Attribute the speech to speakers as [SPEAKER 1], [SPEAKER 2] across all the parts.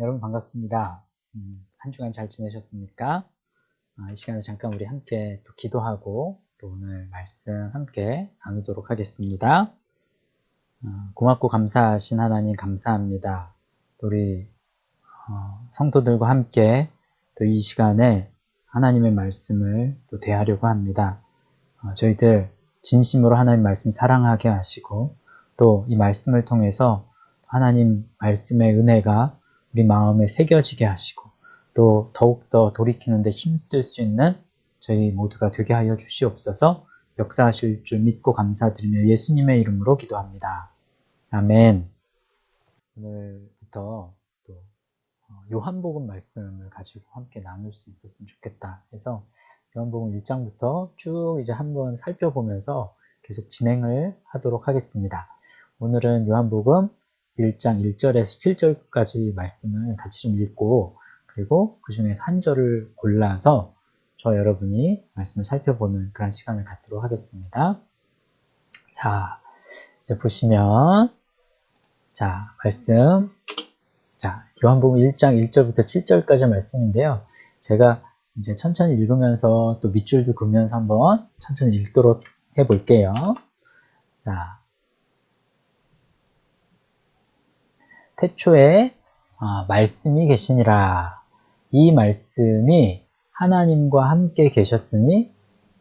[SPEAKER 1] 여러분 반갑습니다. 한 주간 잘 지내셨습니까? 이 시간에 잠깐 우리 함께 또 기도하고 또 오늘 말씀 함께 나누도록 하겠습니다. 고맙고 감사하신 하나님 감사합니다. 또 우리 성도들과 함께 또 이 시간에 하나님의 말씀을 또 대하려고 합니다. 저희들 진심으로 하나님 말씀 사랑하게 하시고 또 이 말씀을 통해서 하나님 말씀의 은혜가 우리 마음에 새겨지게 하시고 또 더욱더 돌이키는 데 힘쓸 수 있는 저희 모두가 되게 하여 주시옵소서. 역사하실 줄 믿고 감사드리며 예수님의 이름으로 기도합니다. 아멘. 오늘부터 또 요한복음 말씀을 가지고 함께 나눌 수 있었으면 좋겠다 해서 요한복음 1장부터 쭉 이제 한번 살펴보면서 계속 진행을 하도록 하겠습니다. 오늘은 요한복음 1장 1절에서 7절까지 말씀을 같이 좀 읽고 그리고 그 중에서 한 절을 골라서 저 여러분이 말씀을 살펴보는 그런 시간을 갖도록 하겠습니다. 자, 이제 보시면 자, 말씀 자, 요한복음 1장 1절부터 7절까지 말씀인데요. 제가 이제 천천히 읽으면서 또 밑줄도 그으면서 한번 천천히 읽도록 해볼게요. 자, 태초에 말씀이 계시니라. 이 말씀이 하나님과 함께 계셨으니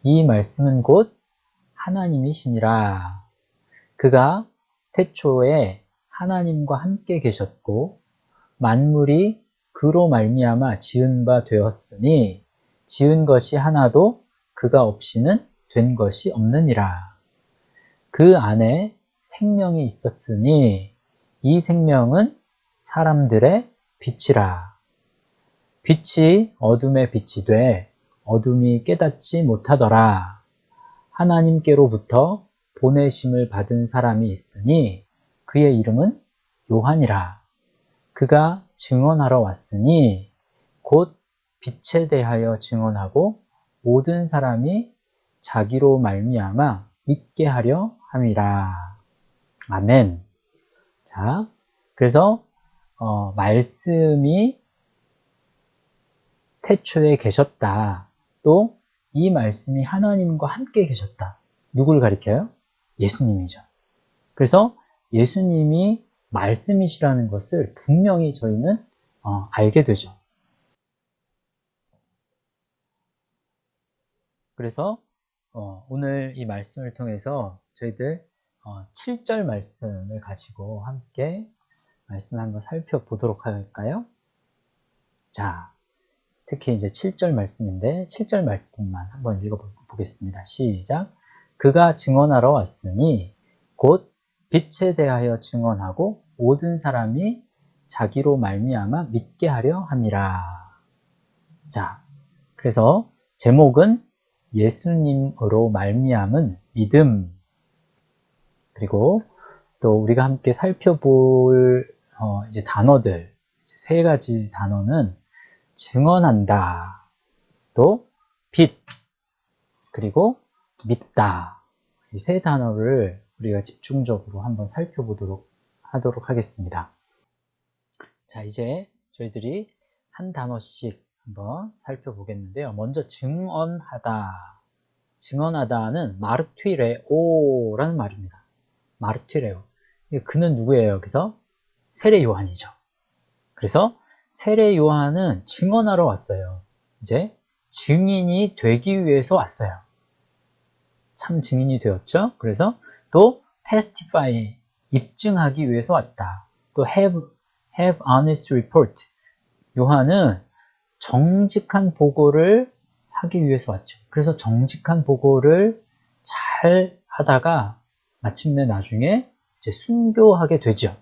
[SPEAKER 1] 이 말씀은 곧 하나님이시니라. 그가 태초에 하나님과 함께 계셨고 만물이 그로 말미암아 지은 바 되었으니 지은 것이 하나도 그가 없이는 된 것이 없느니라. 그 안에 생명이 있었으니 이 생명은 사람들의 빛이라. 빛이 어둠에 빛이 돼 어둠이 깨닫지 못하더라. 하나님께로부터 보내심을 받은 사람이 있으니 그의 이름은 요한이라. 그가 증언하러 왔으니 곧 빛에 대하여 증언하고 모든 사람이 자기로 말미암아 믿게 하려 함이라. 아멘. 자, 그래서 말씀이 태초에 계셨다. 또 이 말씀이 하나님과 함께 계셨다. 누굴 가리켜요? 예수님이죠. 그래서 예수님이 말씀이시라는 것을 분명히 저희는 알게 되죠. 그래서 오늘 이 말씀을 통해서 저희들 7절 말씀을 가지고 함께 말씀을 한번 살펴보도록 할까요? 자, 특히 이제 7절 말씀인데 7절 말씀만 한번 읽어보겠습니다. 시작. 그가 증언하러 왔으니 곧 빛에 대하여 증언하고 모든 사람이 자기로 말미암아 믿게 하려 함이라. 자, 그래서 제목은 예수님으로 말미암은 믿음. 그리고 또 우리가 함께 살펴볼 이제 단어들 이제 세 가지 단어는 증언한다, 또 빛, 그리고 믿다. 이 세 단어를 우리가 집중적으로 한번 살펴보도록 하도록 하겠습니다. 자, 이제 저희들이 한 단어씩 한번 살펴보겠는데요. 먼저 증언하다. 증언하다는 마르튀레오라는 말입니다. 마르튀레오. 그는 누구예요? 여기서 세례 요한이죠. 그래서 세례 요한은 증언하러 왔어요. 이제 증인이 되기 위해서 왔어요. 참 증인이 되었죠. 그래서 또 testify, 입증하기 위해서 왔다. 또 have honest report. 요한은 정직한 보고를 하기 위해서 왔죠. 그래서 정직한 보고를 잘 하다가 마침내 나중에 이제 순교하게 되죠.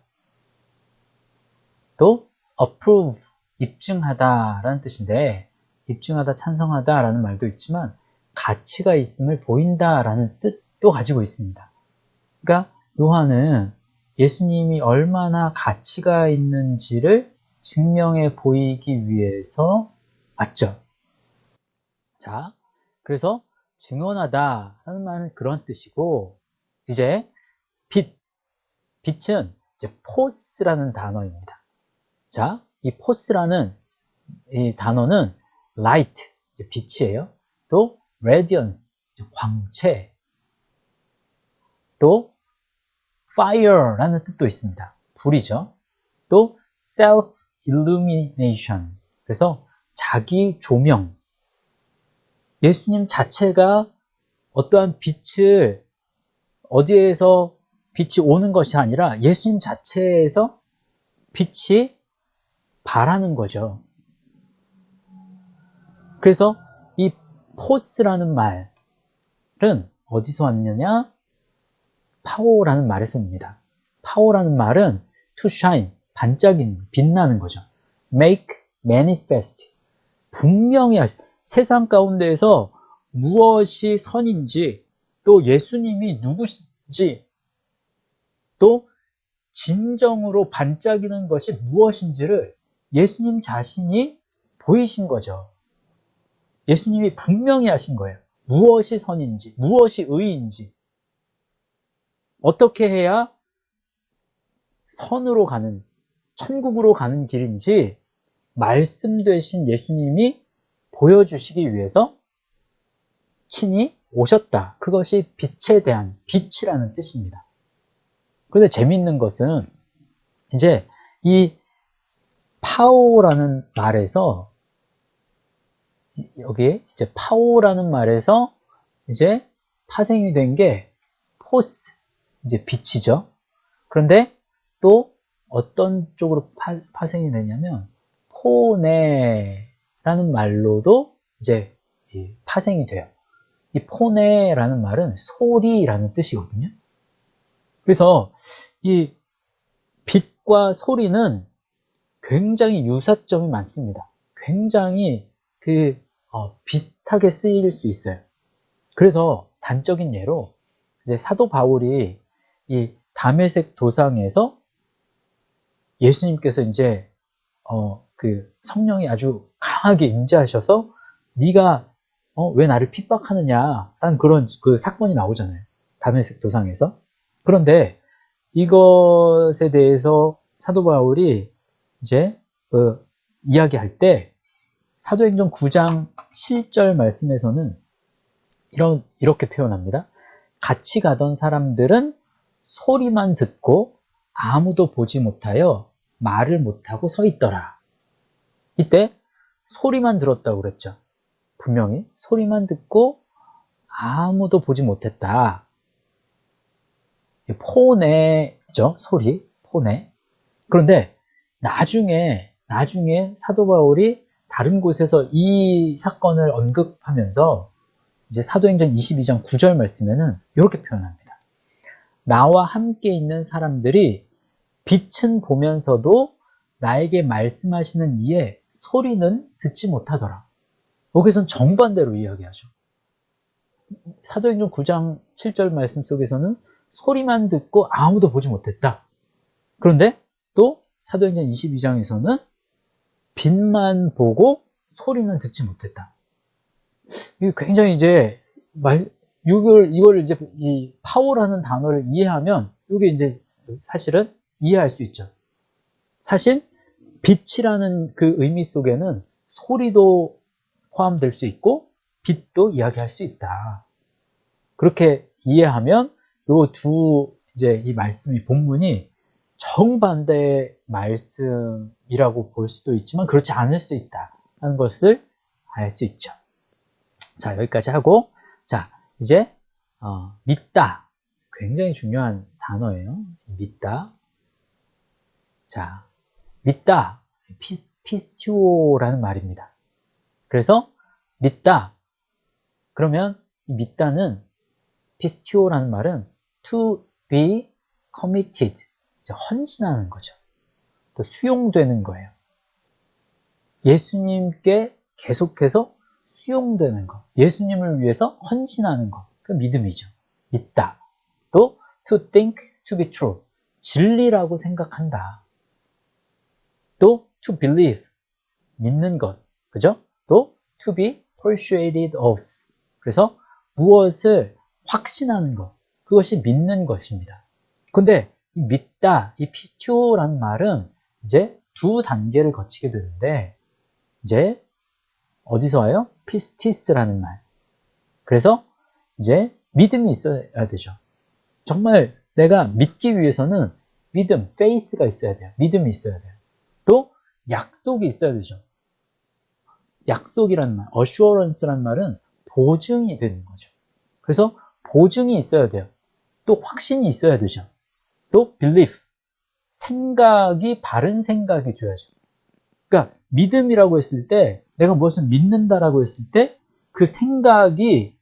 [SPEAKER 1] 또 approve, 입증하다라는 뜻인데 입증하다, 찬성하다라는 말도 있지만 가치가 있음을 보인다라는 뜻도 가지고 있습니다. 그러니까 요한은 예수님이 얼마나 가치가 있는지를 증명해 보이기 위해서 왔죠. 자, 그래서 증언하다라는 말은 그런 뜻이고 이제 빛은 이제 포스라는 단어입니다. 자, 이 포스라는 이 단어는 light, 빛이에요. 또 radiance, 광채, 또 fire라는 뜻도 있습니다. 불이죠. 또 self-illumination, 그래서 자기 조명. 예수님 자체가 어떠한 빛을 어디에서 빛이 오는 것이 아니라 예수님 자체에서 빛이 발하는 거죠. 그래서 이 포스라는 말은 어디서 왔느냐? 파워라는 말에서 옵니다. 파워라는 말은 to shine, 반짝이는, 빛나는 거죠. make manifest, 분명히 세상 가운데에서 무엇이 선인지, 또 예수님이 누구신지, 또 진정으로 반짝이는 것이 무엇인지를 예수님 자신이 보이신 거죠. 예수님이 분명히 하신 거예요. 무엇이 선인지, 무엇이 의인지, 어떻게 해야 선으로 가는, 천국으로 가는 길인지 말씀 되신 예수님이 보여주시기 위해서 친히 오셨다. 그것이 빛에 대한, 빛이라는 뜻입니다. 그런데 재미있는 것은 이제 이 파워라는 말에서, 여기에 이제 파워라는 말에서 이제 파생이 된 게 포스, 이제 빛이죠. 그런데 또 어떤 쪽으로 파생이 되냐면 포네라는 말로도 이제 파생이 돼요. 이 포네라는 말은 소리라는 뜻이거든요. 그래서 이 빛과 소리는 굉장히 유사점이 많습니다. 굉장히 비슷하게 쓰일 수 있어요. 그래서 단적인 예로 이제 사도 바울이 이 다메섹 도상에서 예수님께서 이제 그 성령이 아주 강하게 임재하셔서 네가 왜 나를 핍박하느냐라는 그런 그 사건이 나오잖아요. 다메섹 도상에서. 그런데 이것에 대해서 사도 바울이 이제 이야기할 때 사도행전 9장 7절 말씀에서는 이렇게 표현합니다. 같이 가던 사람들은 소리만 듣고 아무도 보지 못하여 말을 못하고 서 있더라. 이때 소리만 들었다고 그랬죠. 분명히 소리만 듣고 아무도 보지 못했다. 포네죠. 소리, 포네. 그런데 나중에 사도 바울이 다른 곳에서 이 사건을 언급하면서 이제 사도행전 22장 9절 말씀에는 이렇게 표현합니다. 나와 함께 있는 사람들이 빛은 보면서도 나에게 말씀하시는 이에 소리는 듣지 못하더라. 여기서는 정반대로 이야기하죠. 사도행전 9장 7절 말씀 속에서는 소리만 듣고 아무도 보지 못했다. 그런데 또 사도행전 22장에서는 빛만 보고 소리는 듣지 못했다. 이게 굉장히 이제 이걸 이제 이 파워라는 단어를 이해하면 이게 이제 사실은 이해할 수 있죠. 사실 빛이라는 그 의미 속에는 소리도 포함될 수 있고 빛도 이야기할 수 있다. 그렇게 이해하면 요 두 이제 이 말씀이 본문이 정반대의 말씀이라고 볼 수도 있지만 그렇지 않을 수도 있다는 것을 알 수 있죠. 자, 여기까지 하고, 자, 이제 믿다. 굉장히 중요한 단어예요. 믿다. 자, 믿다. 피스티오라는 말입니다. 그래서 믿다. 그러면 이 믿다는, 피스티오라는 말은 to be committed, 헌신하는 거죠. 또 수용되는 거예요. 예수님께 계속해서 수용되는 것, 예수님을 위해서 헌신하는 것, 그 믿음이죠. 믿다. 또 to think to be true, 진리라고 생각한다. 또 to believe, 믿는 것, 그죠? 또 to be persuaded of, 그래서 무엇을 확신하는 것, 그것이 믿는 것입니다. 근데 믿다, 이 피스티오라는 말은 이제 두 단계를 거치게 되는데 이제 어디서 와요? 피스티스라는 말. 그래서 이제 믿음이 있어야 되죠. 정말 내가 믿기 위해서는 믿음, faith가 있어야 돼요. 믿음이 있어야 돼요. 또 약속이 있어야 되죠. 약속이라는 말, assurance라는 말은 보증이 되는 거죠. 그래서 보증이 있어야 돼요. 또 확신이 있어야 되죠. 또 belief, 생각이 바른 생각이 돼야죠. 그러니까 믿음이라고 했을 때 내가 무엇을 믿는다라고 했을 때 그 생각이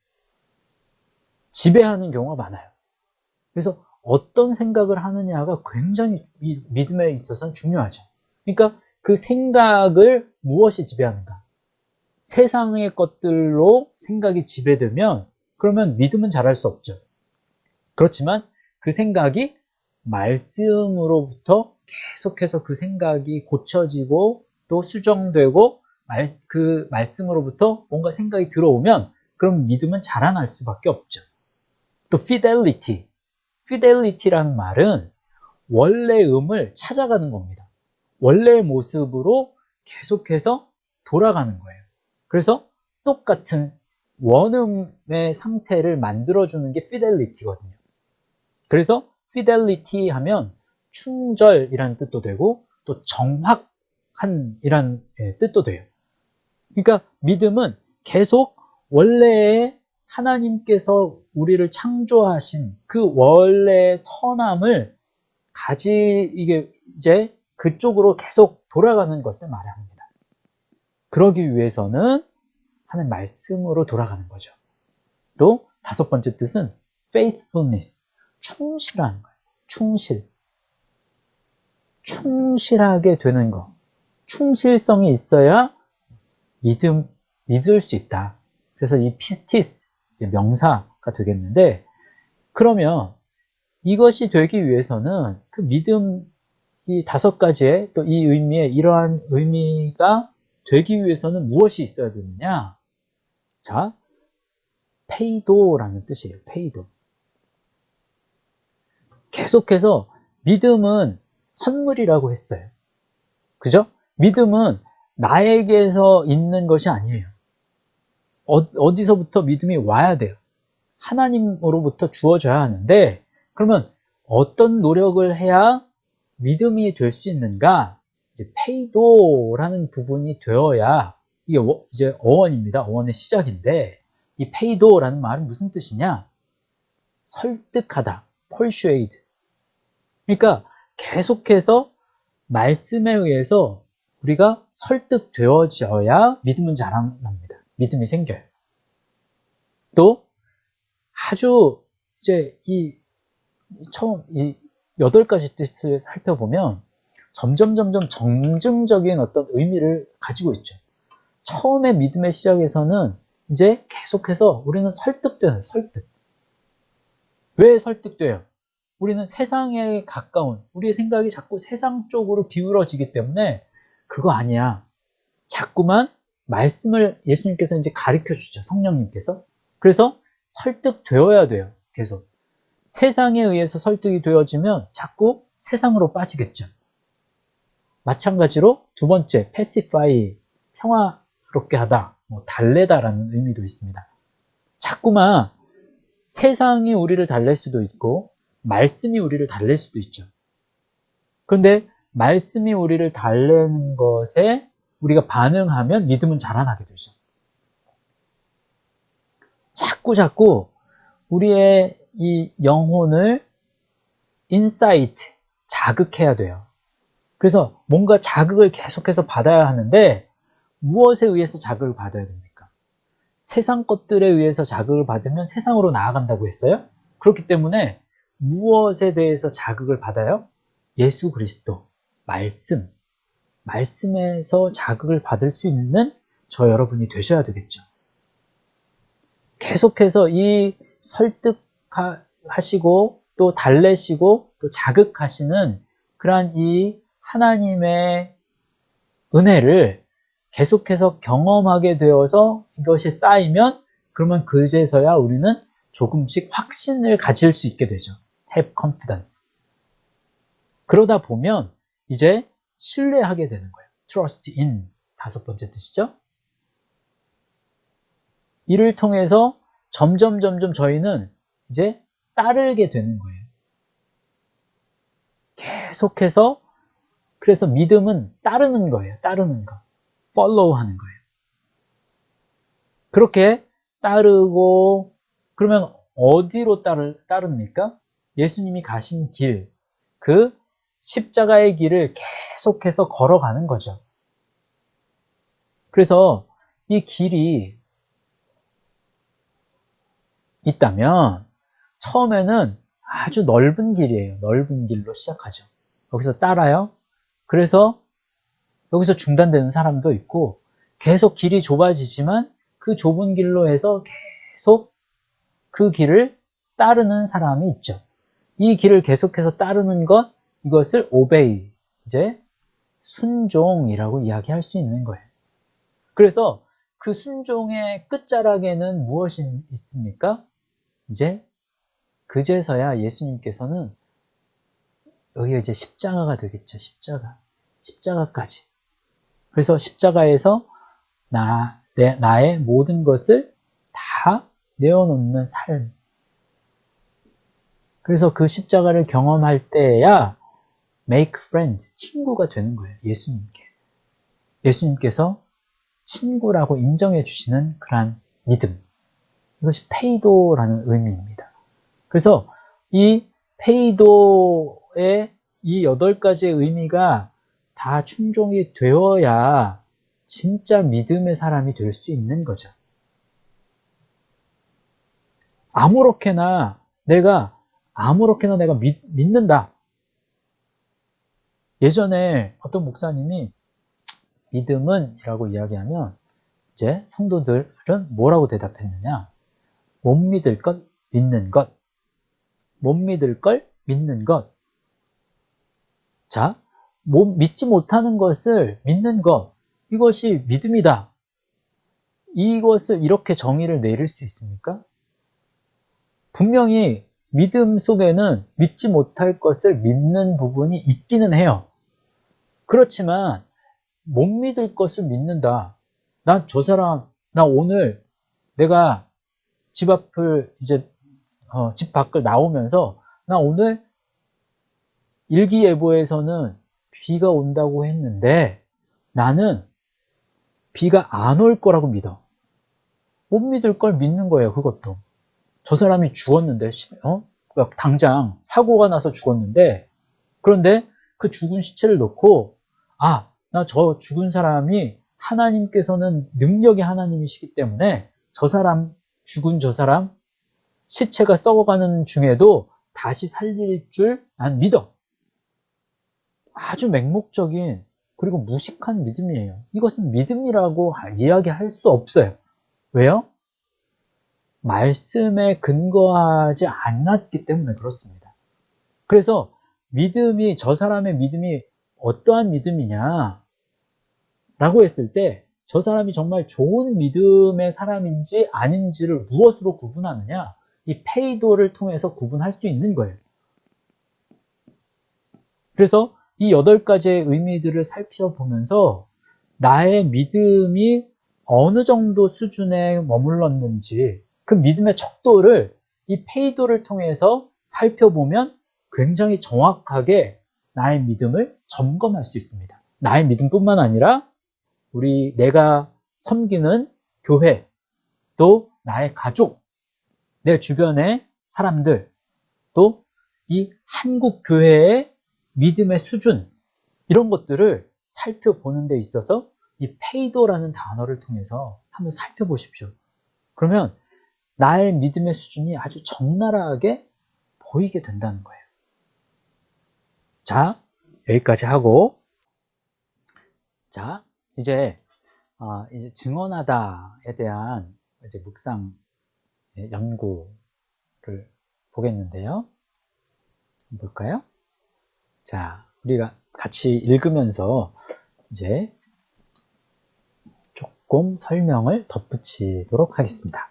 [SPEAKER 1] 지배하는 경우가 많아요. 그래서 어떤 생각을 하느냐가 굉장히 믿음에 있어서는 중요하죠. 그러니까 그 생각을 무엇이 지배하는가? 세상의 것들로 생각이 지배되면 그러면 믿음은 잘할 수 없죠. 그렇지만 그 생각이 말씀으로부터 계속해서 그 생각이 고쳐지고 또 수정되고 그 말씀으로부터 뭔가 생각이 들어오면 그럼 믿음은 자라날 수밖에 없죠. 또 fidelity, fidelity라는 말은 원래의 음을 찾아가는 겁니다. 원래의 모습으로 계속해서 돌아가는 거예요. 그래서 똑같은 원음의 상태를 만들어주는 게 fidelity거든요. 그래서 fidelity 하면 충절이라는 뜻도 되고 또 정확한이라는 뜻도 돼요. 그러니까 믿음은 계속 원래의 하나님께서 우리를 창조하신 그 원래의 선함을 이게 이제 그쪽으로 계속 돌아가는 것을 말합니다. 그러기 위해서는 하는 말씀으로 돌아가는 거죠. 또 다섯 번째 뜻은 faithfulness, 충실한 거예요. 충실하게 되는 거. 충실성이 있어야 믿을 수 있다. 그래서 이 피스티스, 명사가 되겠는데, 그러면 이것이 되기 위해서는 그 믿음, 이 다섯 가지의 또 이 의미에 이러한 의미가 되기 위해서는 무엇이 있어야 되느냐? 자, 페이도라는 뜻이에요. 페이도. 계속해서 믿음은 선물이라고 했어요. 그죠? 믿음은 나에게서 있는 것이 아니에요. 어디서부터 믿음이 와야 돼요. 하나님으로부터 주어져야 하는데, 그러면 어떤 노력을 해야 믿음이 될 수 있는가? 이제 페이도라는 부분이 되어야 이게 이제 어원입니다. 어원의 시작인데, 이 페이도라는 말은 무슨 뜻이냐? 설득하다, persuade. 그러니까 계속해서 말씀에 의해서 우리가 설득되어져야 믿음은 자라납니다. 믿음이 생겨요. 또 아주 이제 이 8가지 뜻을 살펴보면 점점 정증적인 어떤 의미를 가지고 있죠. 처음에 믿음의 시작에서는 이제 계속해서 우리는 설득돼요. 왜 설득돼요? 우리는 세상에 가까운, 우리의 생각이 자꾸 세상 쪽으로 기울어지기 때문에 그거 아니야. 자꾸만 말씀을 예수님께서 이제 가르쳐 주죠. 성령님께서. 그래서 설득되어야 돼요. 계속. 세상에 의해서 설득이 되어지면 자꾸 세상으로 빠지겠죠. 마찬가지로 두 번째, pacify, 평화롭게 하다, 달래다라는 의미도 있습니다. 자꾸만 세상이 우리를 달랠 수도 있고 말씀이 우리를 달랠 수도 있죠. 그런데 말씀이 우리를 달래는 것에 우리가 반응하면 믿음은 자라나게 되죠. 자꾸 우리의 이 영혼을 인사이트, 자극해야 돼요. 그래서 뭔가 자극을 계속해서 받아야 하는데 무엇에 의해서 자극을 받아야 됩니까? 세상 것들에 의해서 자극을 받으면 세상으로 나아간다고 했어요. 그렇기 때문에 무엇에 대해서 자극을 받아요? 예수 그리스도, 말씀에서 자극을 받을 수 있는 저 여러분이 되셔야 되겠죠. 계속해서 이 설득하시고 또 달래시고 또 자극하시는 그러한 이 하나님의 은혜를 계속해서 경험하게 되어서 이것이 쌓이면 그러면 그제서야 우리는 조금씩 확신을 가질 수 있게 되죠. Have confidence. 그러다 보면 이제 신뢰하게 되는 거예요. trust in, 다섯 번째 뜻이죠. 이를 통해서 점점 저희는 이제 따르게 되는 거예요. 계속해서, 그래서 믿음은 따르는 거예요. 따르는 거. follow 하는 거예요. 그렇게 따르고, 그러면 어디로 따릅니까? 예수님이 가신 길, 그 십자가의 길을 계속해서 걸어가는 거죠. 그래서 이 길이 있다면 처음에는 아주 넓은 길이에요. 넓은 길로 시작하죠. 여기서 따라요. 그래서 여기서 중단되는 사람도 있고 계속 길이 좁아지지만 그 좁은 길로 해서 계속 그 길을 따르는 사람이 있죠. 이 길을 계속해서 따르는 것, 이것을 obey, 이제 순종이라고 이야기할 수 있는 거예요. 그래서 그 순종의 끝자락에는 무엇이 있습니까? 이제 그제서야 예수님께서는 여기가 이제 십자가가 되겠죠. 십자가까지. 그래서 십자가에서 나의 모든 것을 다 내어놓는 삶. 그래서 그 십자가를 경험할 때야 make friend, 친구가 되는 거예요. 예수님께. 예수님께서 친구라고 인정해 주시는 그러한 믿음. 이것이 페이도라는 의미입니다. 그래서 이 페이도의 이 8가지의 의미가 다 충족이 되어야 진짜 믿음의 사람이 될 수 있는 거죠. 아무렇게나 내가 믿는다. 예전에 어떤 목사님이 믿음은 이라고 이야기하면 이제 성도들은 뭐라고 대답했느냐? 못 믿을 것, 믿는 것. 못 믿을 걸 믿는 것. 자, 믿지 못하는 것을 믿는 것. 이것이 믿음이다. 이것을 이렇게 정의를 내릴 수 있습니까? 분명히 믿음 속에는 믿지 못할 것을 믿는 부분이 있기는 해요. 그렇지만 못 믿을 것을 믿는다. 나 오늘 내가 집 밖을 나오면서 나 오늘 일기예보에서는 비가 온다고 했는데 나는 비가 안 올 거라고 믿어. 못 믿을 걸 믿는 거예요. 그것도. 저 사람이 죽었는데 당장 사고가 나서 죽었는데 그런데 그 죽은 시체를 놓고 나 저 죽은 사람이 하나님께서는 능력의 하나님이시기 때문에 죽은 저 사람 시체가 썩어가는 중에도 다시 살릴 줄 난 믿어. 아주 맹목적인 그리고 무식한 믿음이에요. 이것은 믿음이라고 이야기할 수 없어요. 왜요? 말씀에 근거하지 않았기 때문에 그렇습니다. 그래서 저 사람의 믿음이 어떠한 믿음이냐 라고 했을 때 저 사람이 정말 좋은 믿음의 사람인지 아닌지를 무엇으로 구분하느냐? 이 페이도를 통해서 구분할 수 있는 거예요. 그래서 이 8가지의 의미들을 살펴보면서 나의 믿음이 어느 정도 수준에 머물렀는지 그 믿음의 척도를 이 페이도를 통해서 살펴보면 굉장히 정확하게 나의 믿음을 점검할 수 있습니다. 나의 믿음뿐만 아니라 내가 섬기는 교회, 또 나의 가족, 내 주변의 사람들, 또 이 한국 교회의 믿음의 수준, 이런 것들을 살펴보는 데 있어서 이 페이도라는 단어를 통해서 한번 살펴보십시오. 그러면 나의 믿음의 수준이 아주 적나라하게 보이게 된다는 거예요. 자, 여기까지 하고, 자, 이제 증언하다에 대한 이제 묵상 연구를 보겠는데요. 볼까요? 자, 우리가 같이 읽으면서 이제 조금 설명을 덧붙이도록 하겠습니다.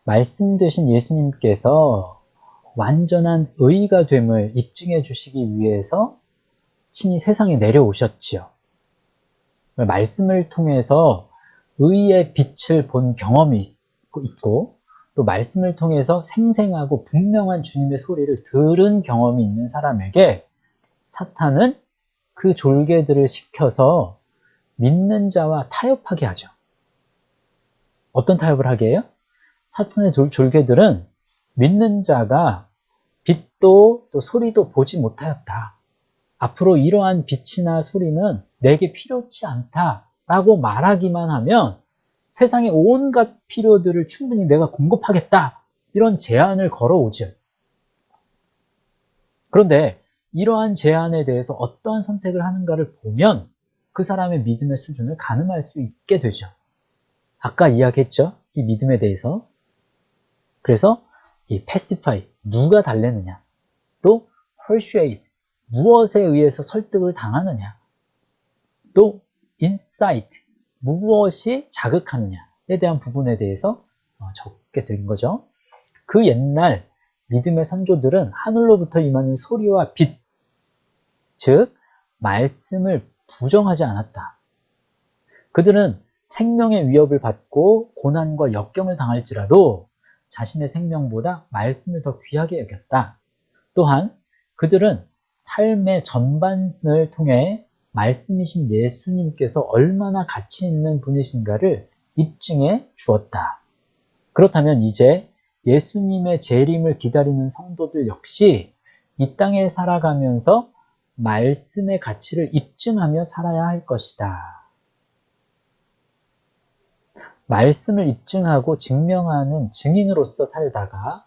[SPEAKER 1] 말씀 되신 예수님께서 완전한 의가 됨을 입증해 주시기 위해서 친히 세상에 내려오셨지요. 말씀을 통해서 의의 빛을 본 경험이 있고 또 말씀을 통해서 생생하고 분명한 주님의 소리를 들은 경험이 있는 사람에게 사탄은 그 졸개들을 시켜서 믿는 자와 타협하게 하죠. 어떤 타협을 하게 해요? 사탄의 졸개들은 믿는 자가 빛도 또 소리도 보지 못하였다. 앞으로 이러한 빛이나 소리는 내게 필요치 않다라고 말하기만 하면 세상의 온갖 필요들을 충분히 내가 공급하겠다. 이런 제안을 걸어오죠. 그런데 이러한 제안에 대해서 어떠한 선택을 하는가를 보면 그 사람의 믿음의 수준을 가늠할 수 있게 되죠. 아까 이야기했죠? 이 믿음에 대해서. 그래서 이 pacify, 누가 달래느냐, 또 persuade, 무엇에 의해서 설득을 당하느냐, 또 insight, 무엇이 자극하느냐에 대한 부분에 대해서 적게 된 거죠. 그 옛날 믿음의 선조들은 하늘로부터 임하는 소리와 빛, 즉 말씀을 부정하지 않았다. 그들은 생명의 위협을 받고 고난과 역경을 당할지라도 자신의 생명보다 말씀을 더 귀하게 여겼다. 또한 그들은 삶의 전반을 통해 말씀이신 예수님께서 얼마나 가치 있는 분이신가를 입증해 주었다. 그렇다면 이제 예수님의 재림을 기다리는 성도들 역시 이 땅에 살아가면서 말씀의 가치를 입증하며 살아야 할 것이다. 말씀을 입증하고 증명하는 증인으로서 살다가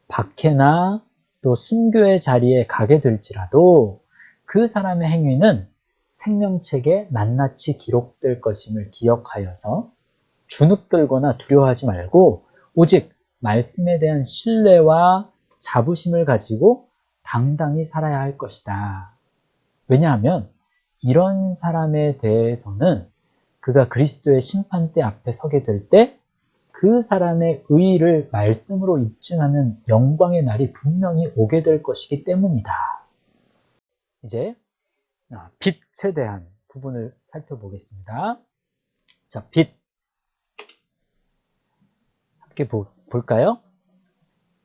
[SPEAKER 1] 박해나 또 순교의 자리에 가게 될지라도 그 사람의 행위는 생명책에 낱낱이 기록될 것임을 기억하여서 주눅들거나 두려워하지 말고 오직 말씀에 대한 신뢰와 자부심을 가지고 당당히 살아야 할 것이다. 왜냐하면 이런 사람에 대해서는 그가 그리스도의 심판대 앞에 서게 될 때 그 사람의 의의를 말씀으로 입증하는 영광의 날이 분명히 오게 될 것이기 때문이다. 이제 빛에 대한 부분을 살펴보겠습니다. 자, 빛. 함께 볼까요?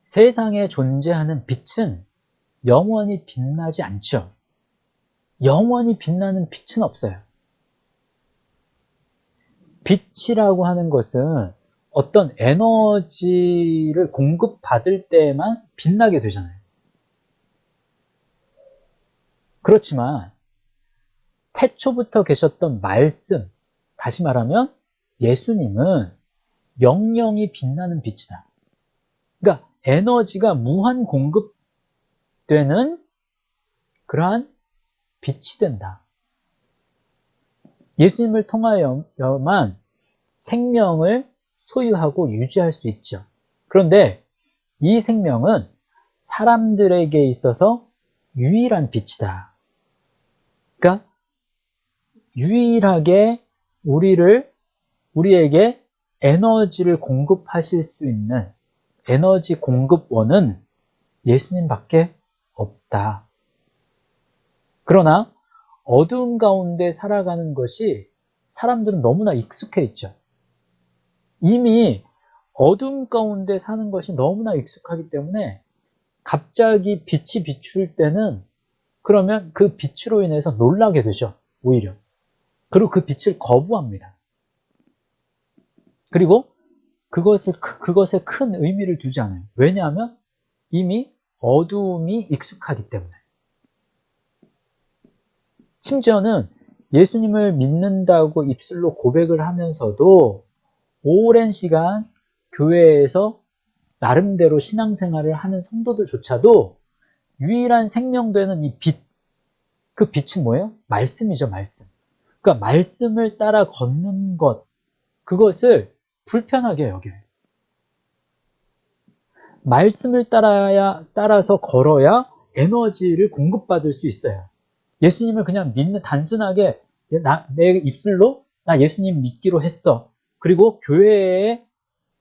[SPEAKER 1] 세상에 존재하는 빛은 영원히 빛나지 않죠. 영원히 빛나는 빛은 없어요. 빛이라고 하는 것은 어떤 에너지를 공급받을 때만 빛나게 되잖아요. 그렇지만 태초부터 계셨던 말씀, 다시 말하면 예수님은 영영이 빛나는 빛이다. 그러니까 에너지가 무한 공급되는 그러한 빛이 된다. 예수님을 통하여만 생명을 소유하고 유지할 수 있죠. 그런데 이 생명은 사람들에게 있어서 유일한 빛이다. 그러니까 유일하게 우리에게 에너지를 공급하실 수 있는 에너지 공급원은 예수님밖에 없다. 그러나 어두운 가운데 살아가는 것이 사람들은 너무나 익숙해 있죠. 이미 어둠 가운데 사는 것이 너무나 익숙하기 때문에 갑자기 빛이 비출 때는 그러면 그 빛으로 인해서 놀라게 되죠. 오히려. 그리고 그 빛을 거부합니다. 그리고 그것에 큰 의미를 두지 않아요. 왜냐하면 이미 어두움이 익숙하기 때문에. 심지어는 예수님을 믿는다고 입술로 고백을 하면서도 오랜 시간 교회에서 나름대로 신앙생활을 하는 성도들조차도 유일한 생명되는 이 빛, 그 빛은 뭐예요? 말씀이죠, 말씀. 그러니까 말씀을 따라 걷는 것, 그것을 불편하게 여겨요. 말씀을 따라서 걸어야 에너지를 공급받을 수 있어요. 예수님을 그냥 단순하게 내 입술로 나 예수님 믿기로 했어. 그리고 교회에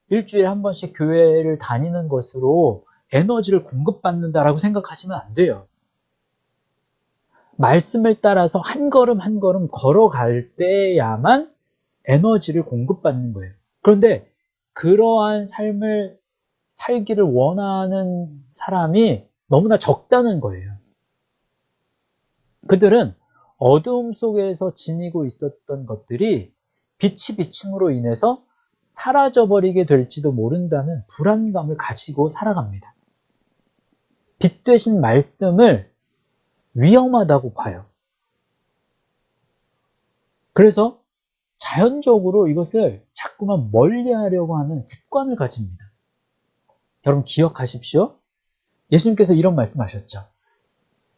[SPEAKER 1] 일주일에 한 번씩 교회를 다니는 것으로 에너지를 공급받는다라고 생각하시면 안 돼요. 말씀을 따라서 한 걸음 한 걸음 걸어갈 때야만 에너지를 공급받는 거예요. 그런데 그러한 삶을 살기를 원하는 사람이 너무나 적다는 거예요. 그들은 어두움 속에서 지니고 있었던 것들이 빛이 비침으로 인해서 사라져버리게 될지도 모른다는 불안감을 가지고 살아갑니다. 빛 되신 말씀을 위험하다고 봐요. 그래서 자연적으로 이것을 자꾸만 멀리하려고 하는 습관을 가집니다. 여러분 기억하십시오. 예수님께서 이런 말씀하셨죠.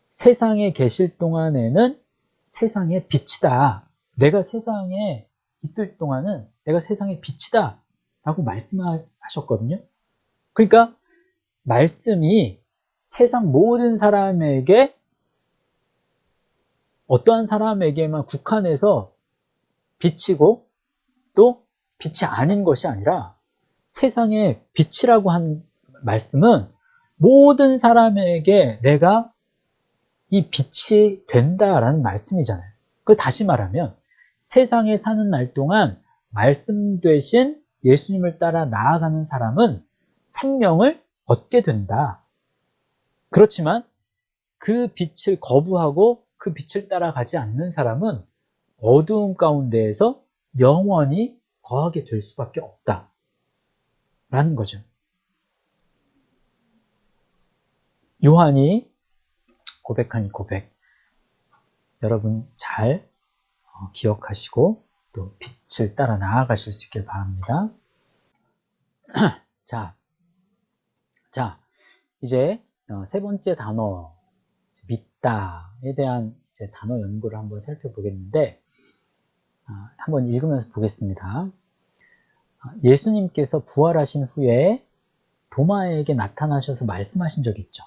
[SPEAKER 1] 세상에 계실 동안에는 세상의 빛이다. 내가 세상에 있을 동안은 내가 세상의 빛이다 라고 말씀하셨거든요. 그러니까 말씀이 세상 모든 사람에게 어떠한 사람에게만 국한해서 빛이고 또 빛이 아닌 것이 아니라 세상의 빛이라고 한 말씀은 모든 사람에게 내가 이 빛이 된다라는 말씀이잖아요. 그걸 다시 말하면 세상에 사는 날 동안 말씀 되신 예수님을 따라 나아가는 사람은 생명을 얻게 된다. 그렇지만 그 빛을 거부하고 그 빛을 따라가지 않는 사람은 어두움 가운데에서 영원히 거하게 될 수밖에 없다. 라는 거죠. 요한이 고백한 이 고백, 여러분 잘 기억하시고 또 빛을 따라 나아가실 수 있길 바랍니다. 자, 이제 세 번째 단어, 믿다에 대한 이제 단어 연구를 한번 살펴보겠는데, 한번 읽으면서 보겠습니다. 예수님께서 부활하신 후에 도마에게 나타나셔서 말씀하신 적이 있죠.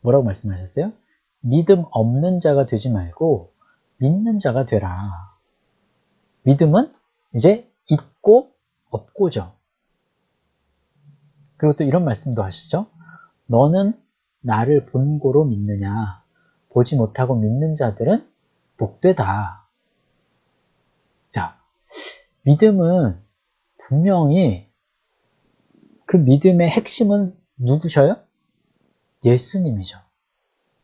[SPEAKER 1] 뭐라고 말씀하셨어요? 믿음 없는 자가 되지 말고 믿는 자가 되라. 믿음은 이제 있고 없고죠. 그리고 또 이런 말씀도 하시죠. 너는 나를 본고로 믿느냐? 보지 못하고 믿는 자들은 복되다. 자, 믿음은 분명히 그 믿음의 핵심은 누구셔요? 예수님이죠.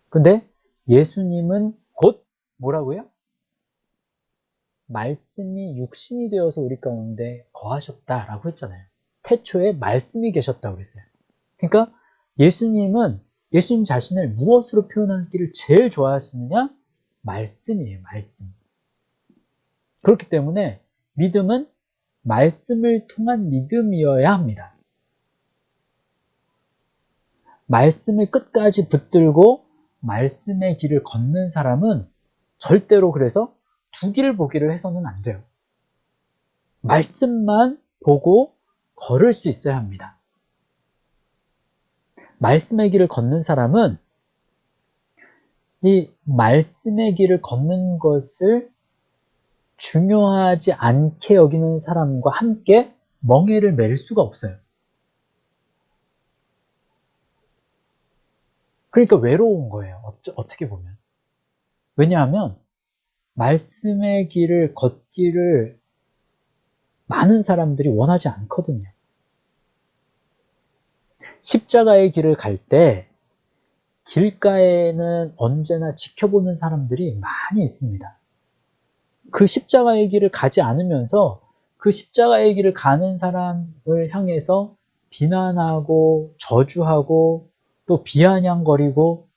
[SPEAKER 1] 근데 예수님은 곧 뭐라고요? 말씀이 육신이 되어서 우리 가운데 거하셨다라고 했잖아요. 태초에 말씀이 계셨다고 그랬어요. 그러니까 예수님은 예수님 자신을 무엇으로 표현하기를 제일 좋아하시느냐? 말씀이에요. 말씀. 그렇기 때문에 믿음은 말씀을 통한 믿음이어야 합니다. 말씀을 끝까지 붙들고 말씀의 길을 걷는 사람은 절대로 그래서 두 길을 보기를 해서는 안 돼요. 말씀만 보고 걸을 수 있어야 합니다. 말씀의 길을 걷는 사람은 이 말씀의 길을 걷는 것을 중요하지 않게 여기는 사람과 함께 멍에를 맬 수가 없어요. 그러니까 외로운 거예요. 어떻게 보면. 왜냐하면 말씀의 길을 걷기를 많은 사람들이 원하지 않거든요. 십자가의 길을 갈 때 길가에는 언제나 지켜보는 사람들이 많이 있습니다. 그 십자가의 길을 가지 않으면서 그 십자가의 길을 가는 사람을 향해서 비난하고 저주하고 또 비아냥거리고,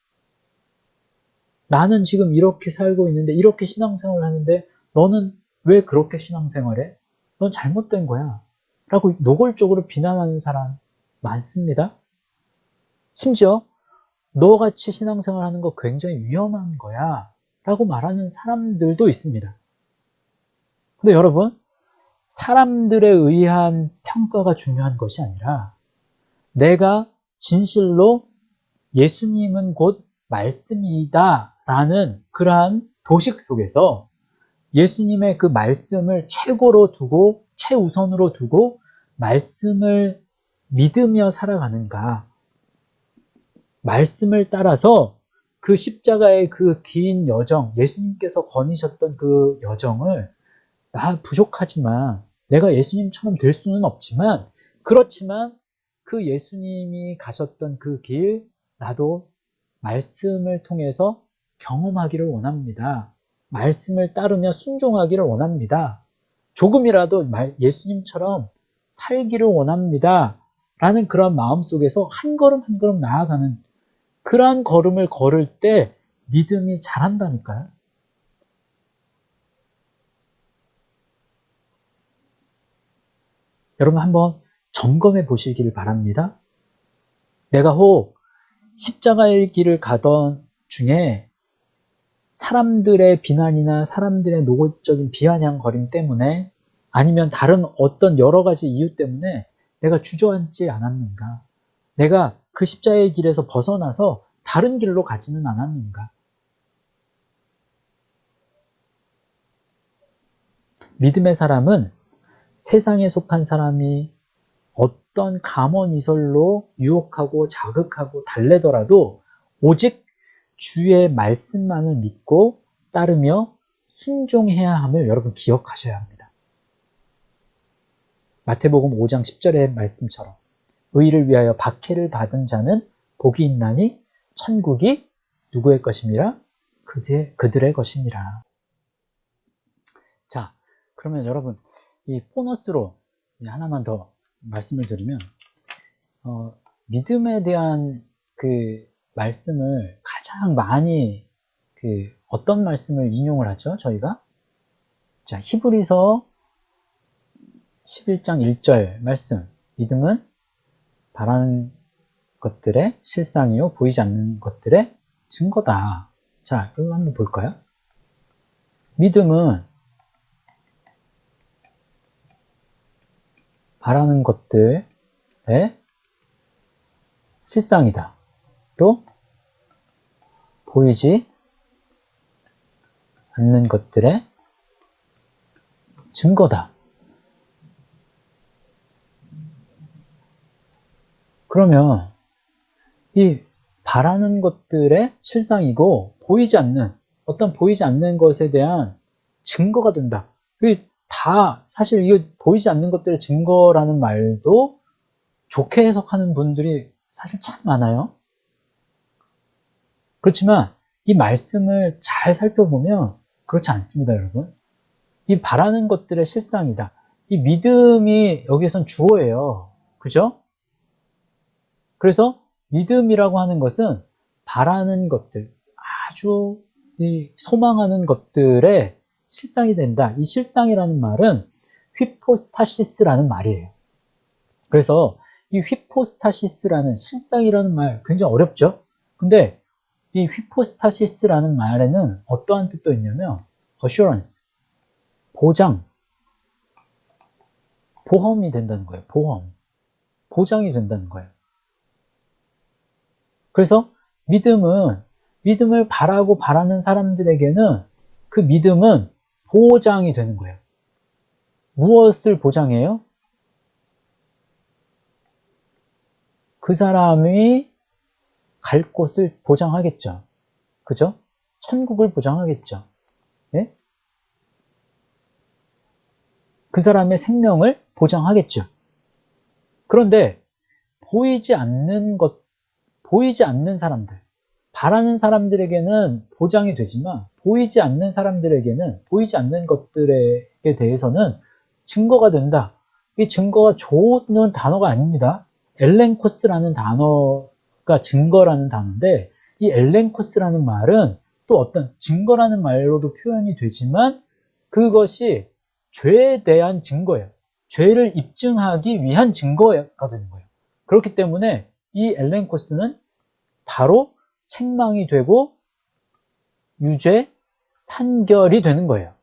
[SPEAKER 1] 나는 지금 이렇게 살고 있는데 이렇게 신앙생활을 하는데 너는 왜 그렇게 신앙생활해? 넌 잘못된 거야 라고 노골적으로 비난하는 사람 많습니다. 심지어 너같이 신앙생활 하는 거 굉장히 위험한 거야 라고 말하는 사람들도 있습니다. 근데 여러분, 사람들에 의한 평가가 중요한 것이 아니라 내가 진실로 예수님은 곧 말씀이다 라는 그러한 도식 속에서 예수님의 그 말씀을 최고로 두고 최우선으로 두고 말씀을 믿으며 살아가는가, 말씀을 따라서 그 십자가의 그 긴 여정, 예수님께서 거니셨던 그 여정을 나 부족하지만 내가 예수님처럼 될 수는 없지만 그렇지만 그 예수님이 가셨던 그 길 나도 말씀을 통해서 경험하기를 원합니다. 말씀을 따르며 순종하기를 원합니다. 조금이라도 예수님처럼 살기를 원합니다. 라는 그런 마음 속에서 한 걸음 한 걸음 나아가는 그러한 걸음을 걸을 때 믿음이 자란다니까요. 여러분 한번 점검해 보시기를 바랍니다. 내가 혹 십자가의 길을 가던 중에 사람들의 비난이나 사람들의 노골적인 비아냥거림 때문에 아니면 다른 어떤 여러 가지 이유 때문에 내가 주저앉지 않았는가? 내가 그 십자가의 길에서 벗어나서 다른 길로 가지는 않았는가? 믿음의 사람은 세상에 속한 사람이 어떤 감언이설로 유혹하고 자극하고 달래더라도 오직 주의 말씀만을 믿고 따르며 순종해야 함을 여러분 기억하셔야 합니다. 마태복음 5장 10절의 말씀처럼 의를 위하여 박해를 받은 자는 복이 있나니 천국이 누구의 것임이라? 그들의 것임이라. 자, 그러면 여러분 이 보너스로 하나만 더 말씀을 드리면 믿음에 대한 그 말씀을 가장 많이 어떤 말씀을 인용을 하죠? 저희가 자 히브리서 11장 1절 말씀 믿음은 바라는 것들의 실상이요 보이지 않는 것들의 증거다. 자, 이거 한번 볼까요? 믿음은 바라는 것들의 실상이다. 또 보이지 않는 것들의 증거다. 그러면 이 바라는 것들의 실상이고 보이지 않는 어떤 보이지 않는 것에 대한 증거가 된다. 다 사실 이거 보이지 않는 것들의 증거라는 말도 좋게 해석하는 분들이 사실 참 많아요. 그렇지만 이 말씀을 잘 살펴보면 그렇지 않습니다, 여러분. 이 바라는 것들의 실상이다. 이 믿음이 여기선 주어예요. 그죠? 그래서 믿음이라고 하는 것은 바라는 것들, 아주 소망하는 것들의 실상이 된다. 이 실상이라는 말은 휘포스타시스라는 말이에요. 그래서 이 휘포스타시스라는 실상이라는 말 굉장히 어렵죠? 근데 이 휘포스타시스라는 말에는 어떠한 뜻도 있냐면 assurance, 보장, 보험이 된다는 거예요. 보험, 보장이 된다는 거예요. 그래서 믿음을 바라고 바라는 사람들에게는 그 믿음은 보장이 되는 거예요. 무엇을 보장해요? 그 사람이 갈 곳을 보장하겠죠. 그죠? 천국을 보장하겠죠. 예? 그 사람의 생명을 보장하겠죠. 그런데 보이지 않는 사람들, 바라는 사람들에게는 보장이 되지만 보이지 않는 사람들에게는 보이지 않는 것들에 대해서는 증거가 된다. 이 증거가 좋은 단어가 아닙니다. 엘렌코스라는 단어가 증거라는 단어인데 이 엘렌코스라는 말은 또 어떤 증거라는 말로도 표현이 되지만 그것이 죄에 대한 증거예요. 죄를 입증하기 위한 증거가 되는 거예요. 그렇기 때문에 이 엘렌코스는 바로 책망이 되고 유죄 판결이 되는 거예요.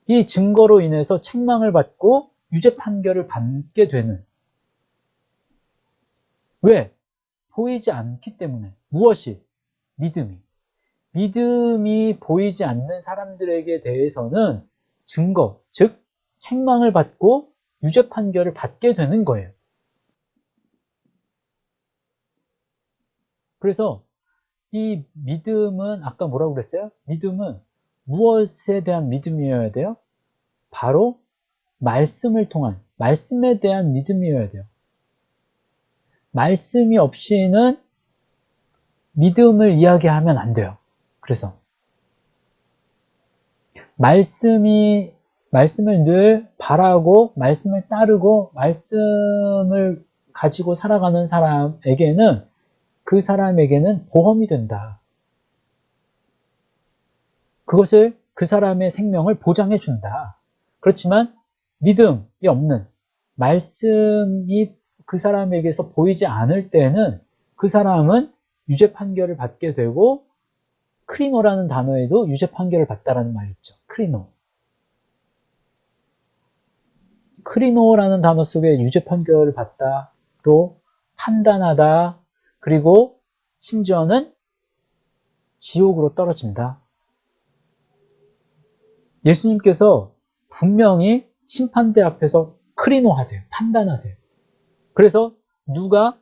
[SPEAKER 1] 이 증거로 인해서 책망을 받고 유죄 판결을 받게 되는. 왜? 보이지 않기 때문에. 무엇이? 믿음이 보이지 않는 사람들에게 대해서는 증거, 즉 책망을 받고 유죄 판결을 받게 되는 거예요. 그래서 이 믿음은 아까 뭐라고 그랬어요? 믿음은 무엇에 대한 믿음이어야 돼요? 바로 말씀을 통한, 말씀에 대한 믿음이어야 돼요. 말씀이 없이는 믿음을 이야기하면 안 돼요. 그래서 말씀을 늘 바라고 말씀을 따르고 말씀을 가지고 살아가는 사람에게는 그 사람에게는 보험이 된다. 그것을 그 사람의 생명을 보장해 준다. 그렇지만 믿음이 없는 말씀이 그 사람에게서 보이지 않을 때는 그 사람은 유죄 판결을 받게 되고 크리노라는 단어에도 유죄 판결을 받다라는 말이 있죠. 크리노라는 단어 속에 유죄 판결을 받다, 또 판단하다, 그리고 심지어는 지옥으로 떨어진다. 예수님께서 분명히 심판대 앞에서 크리노하세요. 판단하세요. 그래서 누가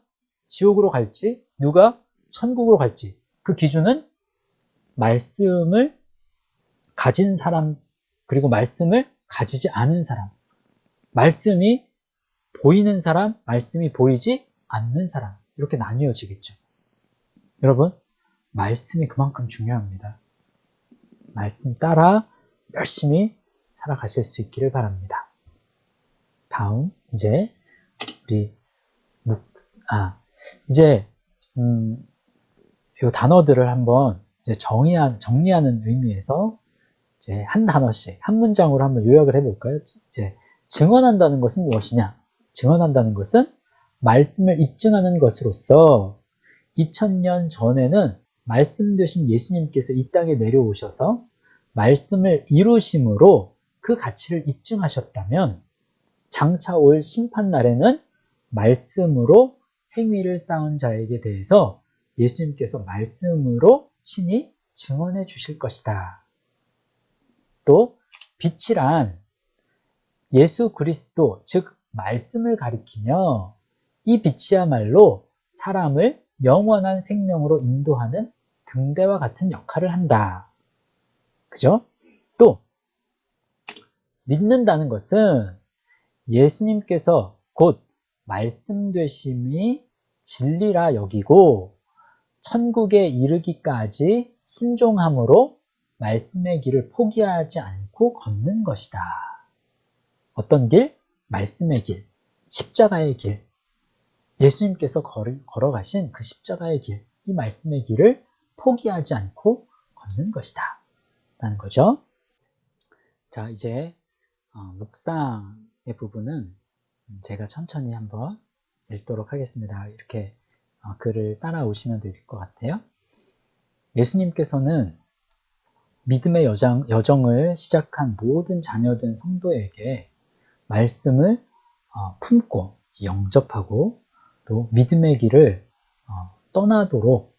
[SPEAKER 1] 지옥으로 갈지, 누가 천국으로 갈지, 그 기준은 말씀을 가진 사람, 그리고 말씀을 가지지 않은 사람, 말씀이 보이는 사람, 말씀이 보이지 않는 사람, 이렇게 나뉘어지겠죠. 여러분, 말씀이 그만큼 중요합니다. 말씀 따라 열심히 살아가실 수 있기를 바랍니다. 다음, 이제 우리 이제 이 단어들을 한번 이제 정리하는 의미에서 이제 한 단어씩 한 문장으로 한번 요약을 해볼까요? 이제 증언한다는 것은 무엇이냐? 증언한다는 것은 말씀을 입증하는 것으로서 2000년 전에는 말씀 되신 예수님께서 이 땅에 내려오셔서 말씀을 이루심으로 그 가치를 입증하셨다면 장차 올 심판날에는 말씀으로 행위를 쌓은 자에게 대해서 예수님께서 말씀으로 친히 증언해 주실 것이다. 또 빛이란 예수 그리스도, 즉 말씀을 가리키며 이 빛이야말로 사람을 영원한 생명으로 인도하는 등대와 같은 역할을 한다. 그죠? 또 믿는다는 것은 예수님께서 곧 말씀 되심이 진리라 여기고 천국에 이르기까지 순종함으로 말씀의 길을 포기하지 않고 걷는 것이다. 어떤 길? 말씀의 길, 십자가의 길. 예수님께서 걸어가신 그 십자가의 길, 이 말씀의 길을 포기하지 않고 걷는 것이다 라는 거죠. 자, 이제 묵상의 부분은 제가 천천히 한번 읽도록 하겠습니다. 이렇게 글을 따라오시면 될 것 같아요. 예수님께서는 믿음의 여정을 시작한 모든 자녀된 성도에게 말씀을 품고 영접하고 또 믿음의 길을 떠나도록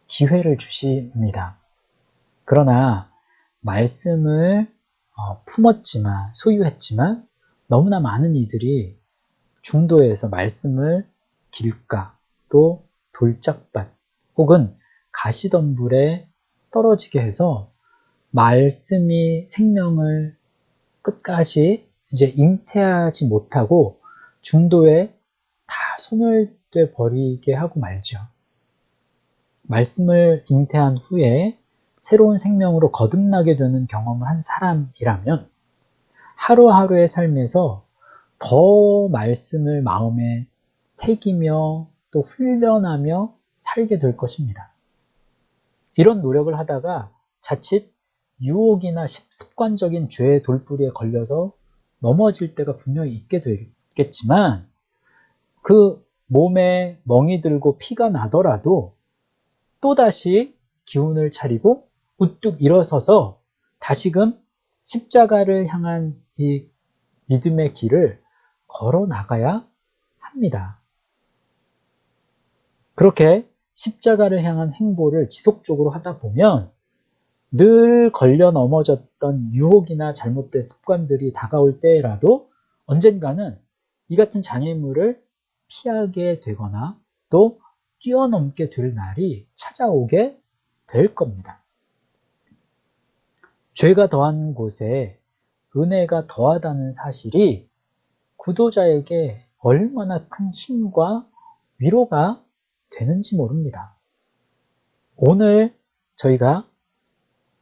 [SPEAKER 1] 기회를 주십니다. 그러나 말씀을 품었지만, 소유했지만 너무나 많은 이들이 중도에서 말씀을 길가, 또 돌짝밭 혹은 가시덤불에 떨어지게 해서 말씀이 생명을 끝까지 이제 잉태하지 못하고 중도에 다 소멸돼 버리게 하고 말죠. 말씀을 잉태한 후에 새로운 생명으로 거듭나게 되는 경험을 한 사람이라면 하루하루의 삶에서 더 말씀을 마음에 새기며 또 훈련하며 살게 될 것입니다. 이런 노력을 하다가 자칫 유혹이나 습관적인 죄의 돌부리에 걸려서 넘어질 때가 분명히 있게 되겠지만 그 몸에 멍이 들고 피가 나더라도 또다시 기운을 차리고 우뚝 일어서서 다시금 십자가를 향한 이 믿음의 길을 걸어 나가야 합니다. 그렇게 십자가를 향한 행보를 지속적으로 하다 보면 늘 걸려 넘어졌던 유혹이나 잘못된 습관들이 다가올 때라도 언젠가는 이 같은 장애물을 피하게 되거나 또 뛰어넘게 될 날이 찾아오게 될 겁니다. 죄가 더한 곳에 은혜가 더하다는 사실이 구도자에게 얼마나 큰 힘과 위로가 되는지 모릅니다. 오늘 저희가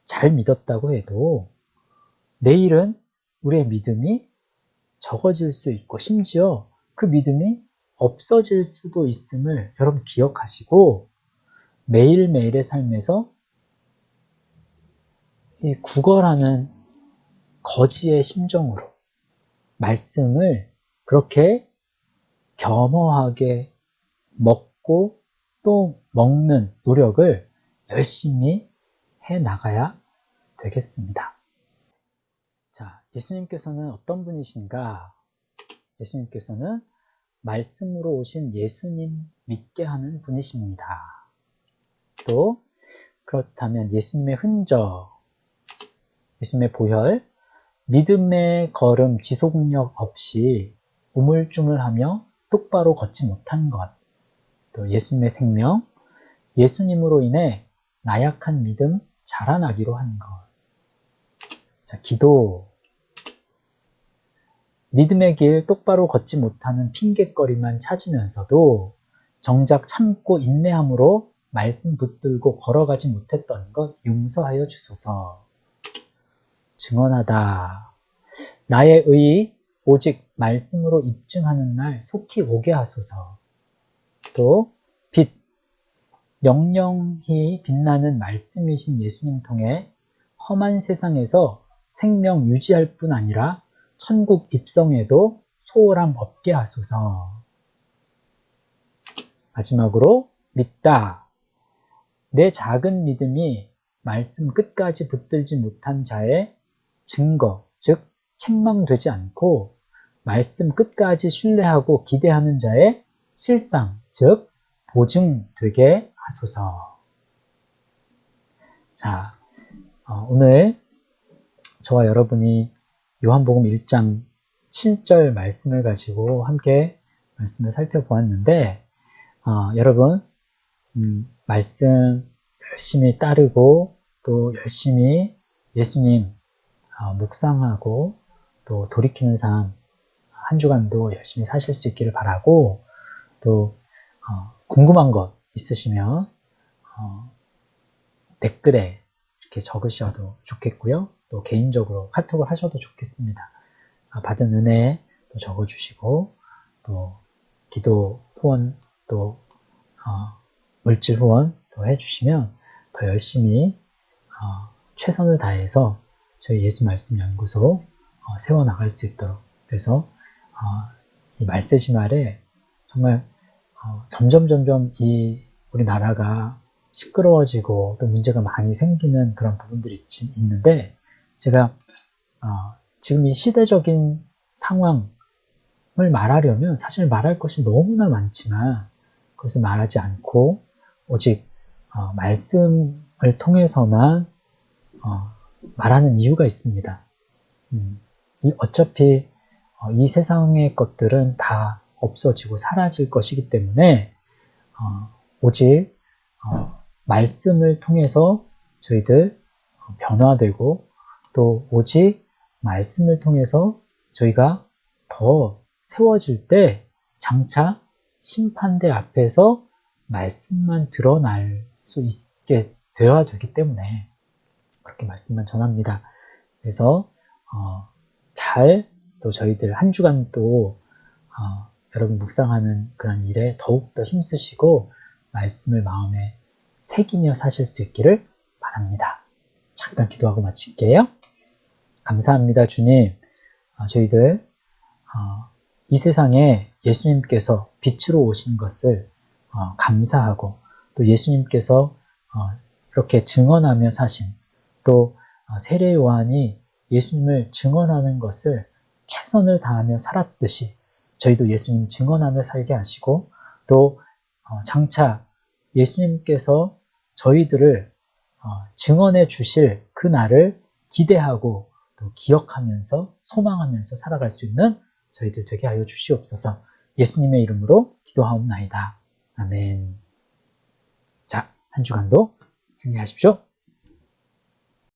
[SPEAKER 1] 잘 믿었다고 해도 내일은 우리의 믿음이 적어질 수 있고 심지어 그 믿음이 없어질 수도 있음을 여러분 기억하시고 매일매일의 삶에서 이 구걸하는 거지의 심정으로 말씀을 그렇게 겸허하게 먹고 또 먹는 노력을 열심히 해 나가야 되겠습니다. 자, 예수님께서는 어떤 분이신가? 예수님께서는 말씀으로 오신 예수님 믿게 하는 분이십니다. 또 그렇다면 예수님의 흔적, 예수님의 보혈, 믿음의 걸음 지속력 없이 우물쭈물하며 똑바로 걷지 못한 것, 또 예수님의 생명, 예수님으로 인해 나약한 믿음 자라나기로 한 것. 자, 기도. 믿음의 길 똑바로 걷지 못하는 핑곗거리만 찾으면서도 정작 참고 인내함으로 말씀 붙들고 걸어가지 못했던 것 용서하여 주소서. 증언하다. 나의 의 오직 말씀으로 입증하는 날 속히 오게 하소서. 또 빛. 영영히 빛나는 말씀이신 예수님 통해 험한 세상에서 생명 유지할 뿐 아니라 천국 입성에도 소홀함 없게 하소서. 마지막으로 믿다. 내 작은 믿음이 말씀 끝까지 붙들지 못한 자의 증거, 즉 책망되지 않고 말씀 끝까지 신뢰하고 기대하는 자의 실상, 즉 보증되게 하소서. 자, 오늘 저와 여러분이 요한복음 1장 7절 말씀을 가지고 함께 말씀을 살펴보았는데 여러분 말씀 열심히 따르고 또 열심히 예수님 묵상하고 또 돌이키는 삶 한 주간도 열심히 사실 수 있기를 바라고 또 궁금한 것 있으시면 댓글에 이렇게 적으셔도 좋겠고요. 또 개인적으로 카톡을 하셔도 좋겠습니다. 받은 은혜 또 적어주시고 또 기도 후원 또 물질 후원 또 해주시면 더 열심히 최선을 다해서 저희 예수 말씀 연구소 세워나갈 수 있도록 그래서 이 말세지 말에 정말 점점 이 우리나라가 시끄러워지고 또 문제가 많이 생기는 그런 부분들이 있는데 제가 지금 이 시대적인 상황을 말하려면 사실 말할 것이 너무나 많지만 그것을 말하지 않고 오직 말씀을 통해서만 말하는 이유가 있습니다. 어차피 이 세상의 것들은 다 없어지고 사라질 것이기 때문에 오직 말씀을 통해서 저희들 변화되고 또 오직 말씀을 통해서 저희가 더 세워질 때 장차 심판대 앞에서 말씀만 드러날 수 있게 되어야 되기 때문에 그렇게 말씀만 전합니다. 그래서 잘 또 저희들 한 주간 또 여러분 묵상하는 그런 일에 더욱더 힘쓰시고 말씀을 마음에 새기며 사실 수 있기를 바랍니다. 잠깐 기도하고 마칠게요. 감사합니다, 주님. 저희들 이 세상에 예수님께서 빛으로 오신 것을 감사하고 또 예수님께서 이렇게 증언하며 사신 또 세례 요한이 예수님을 증언하는 것을 최선을 다하며 살았듯이 저희도 예수님 증언하며 살게 하시고 또 장차 예수님께서 저희들을 증언해 주실 그 날을 기대하고 또 기억하면서 소망하면서 살아갈 수 있는 저희들 되게 하여 주시옵소서. 예수님의 이름으로 기도하옵나이다. 아멘. 한 주간도 승리하십시오.